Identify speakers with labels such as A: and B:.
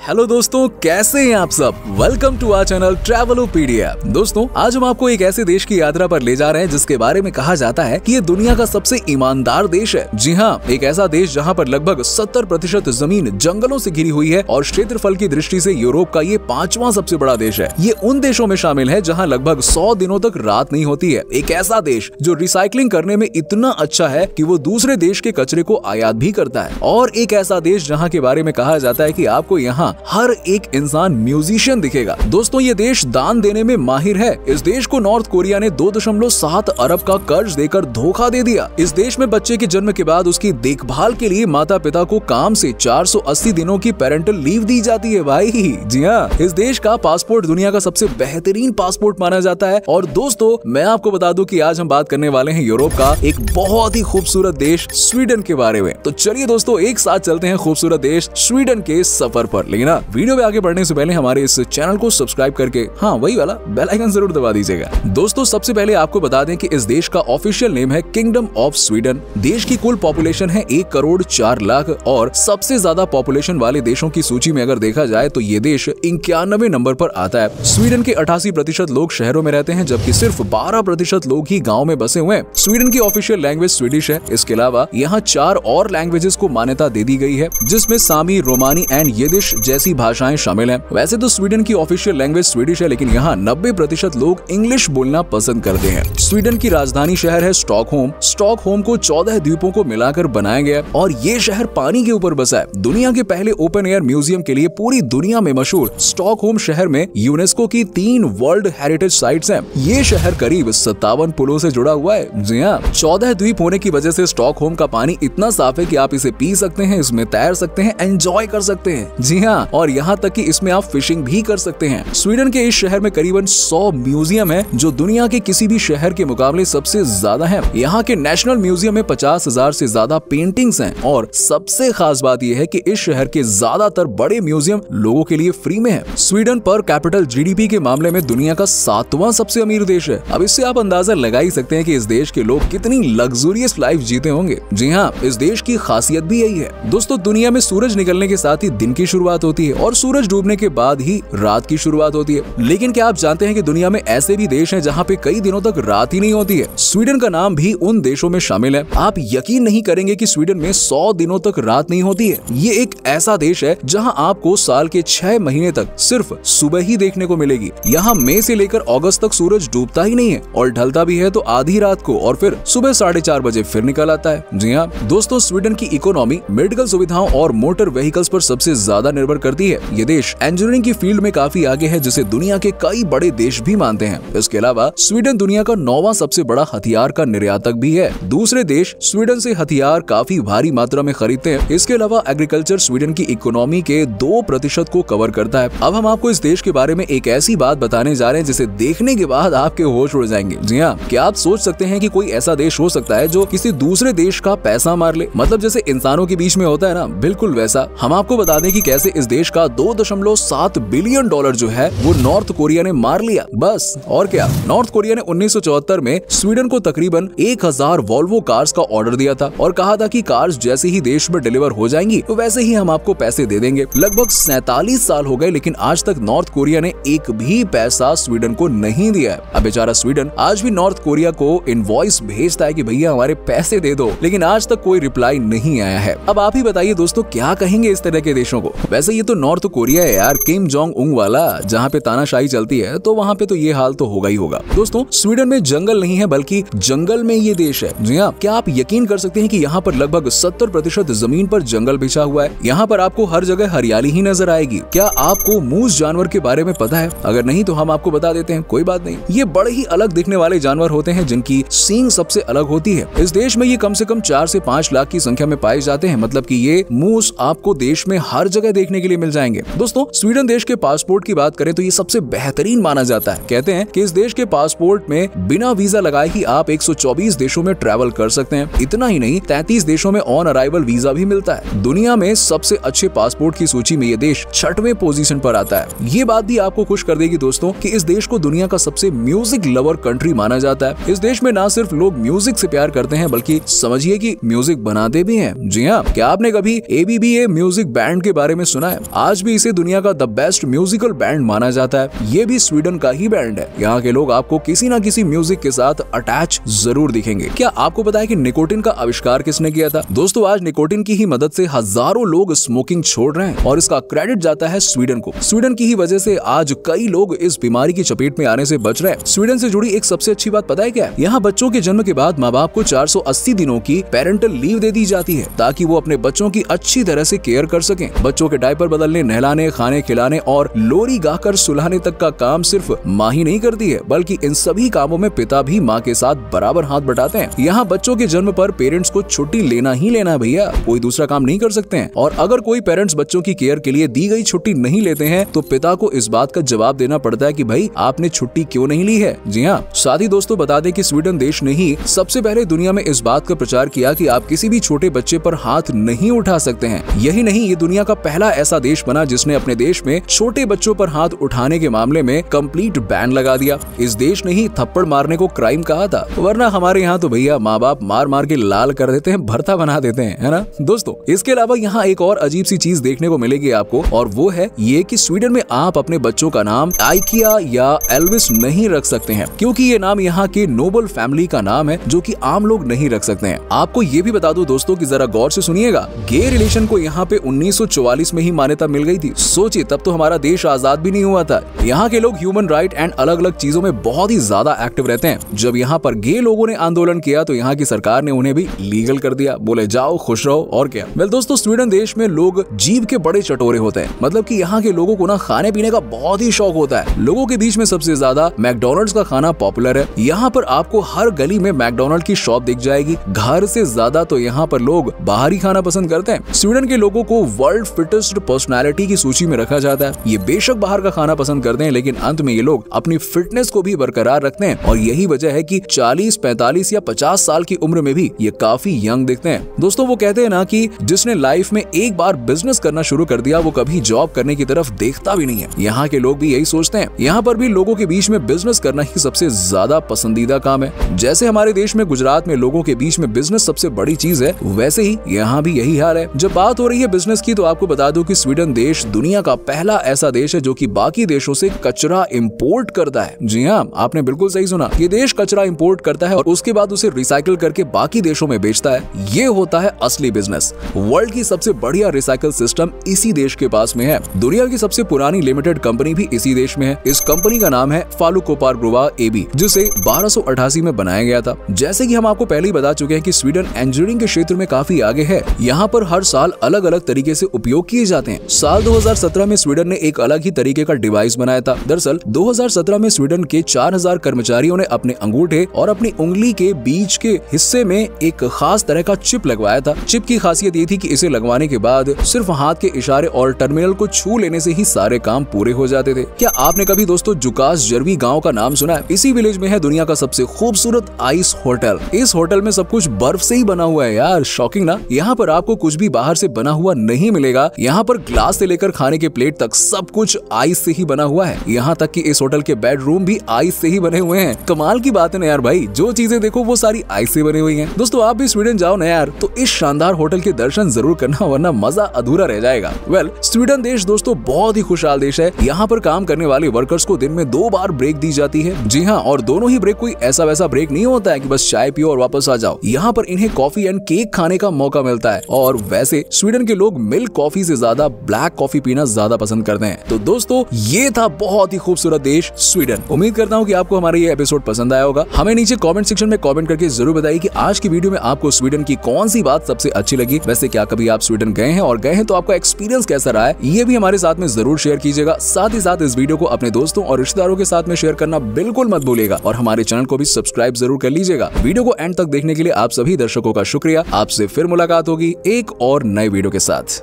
A: Hello दोस्तों, कैसे हैं आप सब। Welcome to our channel Travelopedia. दोस्तों, आज हम आपको एक ऐसे देश की यात्रा पर ले जा रहे हैं जिसके बारे में कहा जाता है कि ये दुनिया का सबसे ईमानदार देश है। जी हाँ, एक ऐसा देश जहाँ पर लगभग 70% जमीन जंगलों से घिरी हुई है और क्षेत्रफल की दृष्टि से यूरोप का ये 5वां सबसे बड़ा देश है। ये उन देशों में शामिल है जहाँ लगभग 100 दिनों तक रात नहीं होती है। एक ऐसा देश जो रिसाइकलिंग करने में इतना अच्छा है कि वो दूसरे देश के कचरे को आयात भी करता है, और एक ऐसा देश जहाँ के बारे में कहा जाता है कि आपको यहाँ हर एक इंसान म्यूजिशियन दिखेगा। दोस्तों, ये देश दान देने में माहिर है। इस देश को नॉर्थ कोरिया ने 2.7 अरब का कर्ज देकर धोखा दे दिया। इस देश में बच्चे के जन्म के बाद उसकी देखभाल के लिए माता पिता को काम से 480 दिनों की पेरेंटल लीव दी जाती है भाई। जी हाँ, इस देश का पासपोर्ट दुनिया का सबसे बेहतरीन पासपोर्ट माना जाता है। और दोस्तों, मैं आपको बता दूं कि आज हम बात करने वाले हैं यूरोप का एक बहुत ही खूबसूरत देश स्वीडन के बारे में। तो चलिए दोस्तों, एक साथ चलते हैं खूबसूरत देश स्वीडन के सफर पर। लेकिन वीडियो में आगे बढ़ने से पहले हमारे इस चैनल को सब्सक्राइब करके वही वाला बेल आइकन जरूर दबा दीजिएगा। दोस्तों, सबसे पहले आपको बता दें कि इस देश का ऑफिशियल नेम है किंगडम ऑफ स्वीडन। देश की कुल पॉपुलेशन है 1 करोड़ 4 लाख और सबसे ज्यादा पॉपुलेशन वाले देशों की सूची में अगर देखा जाए तो ये देश 91 नंबर पर आता है। स्वीडन के 88% लोग शहरों में रहते हैं, जबकि सिर्फ 12% लोग ही गाँव में बसे हुए हैं। स्वीडन की ऑफिशियल लैंग्वेज स्वीडिश है। इसके अलावा यहाँ 4 और लैंग्वेजेस को मान्यता दे दी गई है, जिसमें सामी, रोमानी एंड यिदिश जैसी भाषाएं शामिल हैं। वैसे तो स्वीडन की ऑफिशियल लैंग्वेज स्वीडिश है, लेकिन यहाँ 90% लोग इंग्लिश बोलना पसंद करते हैं। स्वीडन की राजधानी शहर है स्टॉकहोम। स्टॉकहोम को 14 द्वीपों को मिलाकर बनाया गया और ये शहर पानी के ऊपर बसा है। दुनिया के पहले ओपन एयर म्यूजियम के लिए पूरी दुनिया में मशहूर स्टॉकहोम शहर में यूनेस्को की 3 वर्ल्ड हेरिटेज साइट्स हैं। ये शहर करीब 57 पुलों से जुड़ा हुआ है। जी हाँ, 14 द्वीप होने की वजह से स्टॉकहोम का पानी इतना साफ है कि आप इसे पी सकते हैं, इसमें तैर सकते हैं, एंजॉय कर सकते हैं। जी हाँ, और यहाँ तक कि इसमें आप फिशिंग भी कर सकते हैं। स्वीडन के इस शहर में करीबन 100 म्यूजियम है, जो दुनिया के किसी भी शहर के मुकाबले सबसे ज्यादा है। यहाँ के नेशनल म्यूजियम में 50,000 से ज्यादा पेंटिंग्स हैं और सबसे खास बात यह है कि इस शहर के ज्यादातर बड़े म्यूजियम लोगों के लिए फ्री में है। स्वीडन पर कैपिटल जीडीपी के मामले में दुनिया का 7वां सबसे अमीर देश है। अब इससे आप अंदाजा लगा ही सकते हैं कि इस देश के लोग कितनी लग्जूरियस लाइफ जीते होंगे। जी हाँ, इस देश की खासियत भी यही है। दोस्तों, दुनिया में सूरज निकलने के साथ ही दिन की शुरुआत होती है और सूरज डूबने के बाद ही रात की शुरुआत होती है। लेकिन क्या आप जानते हैं कि दुनिया में ऐसे भी देश हैं जहां पे कई दिनों तक रात ही नहीं होती है। स्वीडन का नाम भी उन देशों में शामिल है। आप यकीन नहीं करेंगे कि स्वीडन में 100 दिनों तक रात नहीं होती है। ये एक ऐसा देश है जहां आपको साल के 6 महीने तक सिर्फ सुबह ही देखने को मिलेगी। यहाँ मई से लेकर अगस्त तक सूरज डूबता ही नहीं है और ढलता भी है तो आधी रात को और फिर सुबह 4:30 बजे फिर निकल आता है। जी हाँ दोस्तों, स्वीडन की इकोनॉमी मेडिकल सुविधाओं और मोटर व्हीकल्स पर सबसे ज्यादा निर्भर करती है। ये देश इंजीनियरिंग की फील्ड में काफी आगे है, जिसे दुनिया के कई बड़े देश भी मानते हैं। इसके अलावा स्वीडन दुनिया का 9वां सबसे बड़ा हथियार का निर्यातक भी है। दूसरे देश स्वीडन से हथियार काफी भारी मात्रा में खरीदते हैं। इसके अलावा एग्रीकल्चर स्वीडन की इकोनॉमी के 2% को कवर करता है। अब हम आपको इस देश के बारे में एक ऐसी बात बताने जा रहे हैं जिसे देखने के बाद आपके होश उड़ जाएंगे। जी हाँ, क्या आप सोच सकते हैं कि कोई ऐसा देश हो सकता है जो किसी दूसरे देश का पैसा मार ले? मतलब जैसे इंसानों के बीच में होता है ना, बिल्कुल वैसा। हम आपको बता दें कि कैसे इस देश का $2.7 बिलियन जो है वो नॉर्थ कोरिया ने मार लिया। बस और क्या, नॉर्थ कोरिया ने 1974 में स्वीडन को तकरीबन 1000 वॉल्वो कार्स का ऑर्डर दिया था और कहा था कि कार्स जैसे ही देश में डिलीवर हो जाएंगी तो वैसे ही हम आपको पैसे दे देंगे। लगभग 47 साल हो गए, लेकिन आज तक नॉर्थ कोरिया ने एक भी पैसा स्वीडन को नहीं दिया है। अब बेचारा स्वीडन आज भी नॉर्थ कोरिया को इनवॉइस भेजता है कि भैया हमारे पैसे दे दो, लेकिन आज तक कोई रिप्लाई नहीं आया है। अब आप ही बताइए दोस्तों, क्या कहेंगे इस तरह के देशों को? वैसे ये तो नॉर्थ कोरिया है यार, किम जोंग उंग वाला, जहाँ पे तानाशाही चलती है, तो वहाँ पे तो ये हाल तो होगा ही होगा। दोस्तों, स्वीडन में जंगल नहीं है बल्कि जंगल में ये देश है। जी हाँ, क्या आप यकीन कर सकते हैं कि यहाँ पर लगभग 70% जमीन पर जंगल बिछा हुआ है। यहाँ पर आपको हर जगह हरियाली ही नजर आएगी। क्या आपको मूस जानवर के बारे में पता है? अगर नहीं तो हम आपको बता देते हैं, कोई बात नहीं। ये बड़े ही अलग दिखने वाले जानवर होते हैं जिनकी सींग सबसे अलग होती है। इस देश में ये कम से कम 4 से 5 लाख की संख्या में पाए जाते हैं। मतलब कि ये मूस आपको देश में हर जगह देखने के लिए मिल जाएंगे। दोस्तों, स्वीडन देश के पासपोर्ट की बात करें तो ये सबसे बेहतरीन माना जाता है। कहते हैं कि इस देश के पासपोर्ट में बिना वीजा लगाए ही आप 124 देशों में ट्रैवल कर सकते हैं। इतना ही नहीं, 33 देशों में ऑन अराइवल वीजा भी मिलता है। दुनिया में सबसे अच्छे पासपोर्ट की सूची में ये देश 6वें पोजीशन पर आता है। ये बात भी आपको खुश कर देगी दोस्तों कि इस देश को दुनिया का सबसे म्यूजिक लवर कंट्री माना जाता है। इस देश में ना सिर्फ लोग म्यूजिक से प्यार करते हैं बल्कि समझिए कि म्यूजिक बनाते भी हैं। जी हाँ, क्या आपने कभी ABBA म्यूजिक बैंड के बारे में सुना है? है। आज भी इसे दुनिया का द बेस्ट म्यूजिकल बैंड माना जाता है। ये भी स्वीडन का ही बैंड है। यहाँ के लोग आपको किसी न किसी म्यूजिक के साथ अटैच जरूर दिखेंगे। क्या आपको पता है कि निकोटिन का आविष्कार किसने किया था? दोस्तों, आज निकोटिन की ही मदद से हजारों लोग स्मोकिंग छोड़ रहे हैं और इसका क्रेडिट जाता है स्वीडन को। स्वीडन की ही वजह से आज कई लोग इस बीमारी की चपेट में आने से बच रहे हैं। स्वीडन से जुड़ी एक सबसे अच्छी बात पता है क्या है? यहाँ बच्चों के जन्म के बाद माँ बाप को 480 दिनों की पेरेंटल लीव दे दी जाती है ताकि वो अपने बच्चों की अच्छी तरह से केयर कर सकें। बच्चों के डायपर बदलने, नहलाने, खाने खिलाने और लोरी गाकर सुलाने तक का काम सिर्फ माँ ही नहीं करती है, बल्कि इन सभी कामों में पिता भी माँ के साथ बराबर हाथ बटाते हैं। यहाँ बच्चों के जन्म पर पेरेंट्स को छुट्टी लेना ही लेना है भैया, कोई दूसरा काम नहीं कर सकते हैं। और अगर कोई पेरेंट्स बच्चों की केयर के लिए दी गई छुट्टी नहीं लेते हैं तो पिता को इस बात का जवाब देना पड़ता है कि भाई आपने छुट्टी क्यों नहीं ली है। जी हाँ, साथ ही दोस्तों बता दें कि स्वीडन देश ने ही सबसे पहले दुनिया में इस बात का प्रचार किया कि आप किसी भी छोटे बच्चे पर हाथ नहीं उठा सकते हैं। यही नहीं, ये दुनिया का पहला ऐसा देश बना जिसने अपने देश में छोटे बच्चों पर हाथ उठाने के मामले में कंप्लीट बैन लगा दिया। इस देश ने ही थप्पड़ मारने को क्राइम कहा था, वरना हमारे यहाँ तो भैया माँ बाप मार मार के लाल कर देते हैं, भरता बना देते हैं, है ना दोस्तों। इसके अलावा यहाँ एक और अजीब सी चीज देखने को मिलेगी आपको, और वो है ये कि स्वीडन में आप अपने बच्चों का नाम आइकिया या एल्विस नहीं रख सकते हैं, क्योंकि ये नाम यहाँ के नोबल फैमिली का नाम है जो कि आम लोग नहीं रख सकते हैं। आपको ये भी बता दूं दोस्तों कि जरा गौर से सुनिएगा, गे रिलेशन को यहाँ पे 1944 में ही मान्यता मिल गई थी। सोचिए, तब तो हमारा देश आजाद भी नहीं हुआ था। यहाँ के लोग ह्यूमन राइट एंड अलग अलग चीजों में बहुत ही ज्यादा एक्टिव रहते हैं। जब यहाँ पर गे लोगों ने आंदोलन किया तो यहाँ की सरकार ने उन्हें भी लीगल कर दिया, बोले जाओ खुश रहो और क्या। वेल दोस्तों, स्वीडन देश में लोग जीभ के बड़े चटोरे होते हैं, मतलब कि यहाँ के लोगों को ना खाने पीने का बहुत ही शौक होता है। लोगों के बीच में सबसे ज्यादा मैकडॉनल्ड्स का खाना पॉपुलर है। यहाँ पर आपको हर गली में मैकडॉनल्ड की शॉप दिख जाएगी। घर से ज्यादा तो यहाँ पर लोग बाहर ही खाना पसंद करते हैं। स्वीडन के लोगों को वर्ल्ड फिटेस्ट पर्सनालिटी की सूची में रखा जाता है। ये बेशक बाहर का खाना पसंद करते हैं, लेकिन अंत में ये लोग अपनी फिटनेस को भी बरकरार रखते हैं और यही वजह है कि 40, 45 या 50 साल की उम्र में भी ये काफी यंग दिखते हैं। दोस्तों, वो कहते हैं ना कि जिसने लाइफ में एक बार बिजनेस करना शुरू कर दिया वो कभी जॉब करने की तरफ देखता भी नहीं है। यहाँ के लोग भी यही सोचते हैं। यहाँ पर भी लोगों के बीच में बिजनेस करना ही सबसे ज्यादा पसंदीदा काम है। जैसे हमारे देश में गुजरात में लोगों के बीच में बिजनेस सबसे बड़ी चीज है, वैसे ही यहाँ भी यही हाल है। जब बात हो रही है बिजनेस की तो आपको बता दूं कि स्वीडन देश दुनिया का पहला ऐसा देश है जो कि बाकी देशों से कचरा इंपोर्ट करता है। जी हाँ, आपने बिल्कुल सही सुना। ये देश कचरा इंपोर्ट करता है और उसके बाद उसे रिसाइकिल करके बाकी देशों में बेचता है। ये होता है असली बिजनेस। वर्ल्ड की सबसे बढ़िया रिसाइकिल सिस्टम इसी देश के पास में है। दुनिया की सबसे पुरानी लिमिटेड कंपनी भी इसी देश में है। इस कंपनी का नाम है फालुकोपार एबी, जिसे 1288 में बनाया गया था। जैसे कि हम आपको पहले ही बता चुके हैं कि स्वीडन इंजीनियरिंग के क्षेत्र में काफी आगे है। यहाँ पर हर साल अलग अलग तरीके से उपयोग किए जाते हैं। साल 2017 में स्वीडन ने एक अलग ही तरीके का डिवाइस बनाया था। दरअसल 2017 में स्वीडन के 4000 कर्मचारियों ने अपने अंगूठे और अपनी उंगली के बीच के हिस्से में एक खास तरह का चिप लगवाया था। चिप की खासियत ये थी कि इसे लगवाने के बाद सिर्फ हाथ के इशारे और टर्मिनल को छू लेने से ही सारे काम पूरे हो जाते थे। क्या आपने कभी दोस्तों जुकास जर्वी गांव का नाम सुना है? इसी विलेज में है दुनिया का सबसे खूबसूरत आइस होटल। इस होटल में सब कुछ बर्फ से ही बना हुआ है यार, शॉकिंग ना। यहाँ पर आपको कुछ भी बाहर से बना हुआ नहीं मिलेगा। यहाँ पर ग्लास से लेकर खाने के प्लेट तक सब कुछ आइस से ही बना हुआ है। यहाँ तक कि इस होटल के बेडरूम भी आइस से ही बने हुए हैं। कमाल की बात है ना यार भाई, जो चीजें देखो वो सारी आइस से बनी हुई हैं। दोस्तों, आप भी स्वीडन जाओ ना यार तो इस शानदार होटल के दर्शन जरूर करना, वरना मजा अधूरा रह जाएगा। वेल, स्वीडन देश दोस्तों बहुत ही खुशहाल देश है। यहाँ पर काम करने वाले वर्कर्स को दिन में 2 बार ब्रेक दी जाती है। जी हाँ, और दोनों ही ब्रेक कोई ऐसा वैसा ब्रेक नहीं होता है कि बस चाय पियो और वापस आ जाओ। यहाँ पर इन्हें कॉफी एंड केक खाने का मौका मिलता है। और वैसे स्वीडन के लोग मिल्क कॉफी से ज्यादा ब्लैक कॉफी पीना ज्यादा पसंद करते हैं। तो दोस्तों, ये था बहुत ही खूबसूरत देश स्वीडन। उम्मीद करता हूँ कि आपको हमारा ये एपिसोड पसंद आया होगा। हमें नीचे कमेंट सेक्शन में कमेंट करके जरूर बताइए कि आज की वीडियो में आपको स्वीडन की कौन सी बात सबसे अच्छी लगी। वैसे क्या कभी आप स्वीडन गए हैं, और गए हैं तो आपका एक्सपीरियंस कैसा रहा है, ये भी हमारे साथ में जरूर शेयर कीजिएगा। साथ ही साथ इस वीडियो को अपने दोस्तों और रिश्तेदारों के साथ में शेयर करना बिल्कुल मत भूलिएगा और हमारे चैनल को भी सब्सक्राइब जरूर कर लीजिएगा। वीडियो को एंड तक देखने के लिए आप सभी दर्शकों का शुक्रिया। आपसे फिर मुलाकात होगी एक और नए वीडियो के साथ।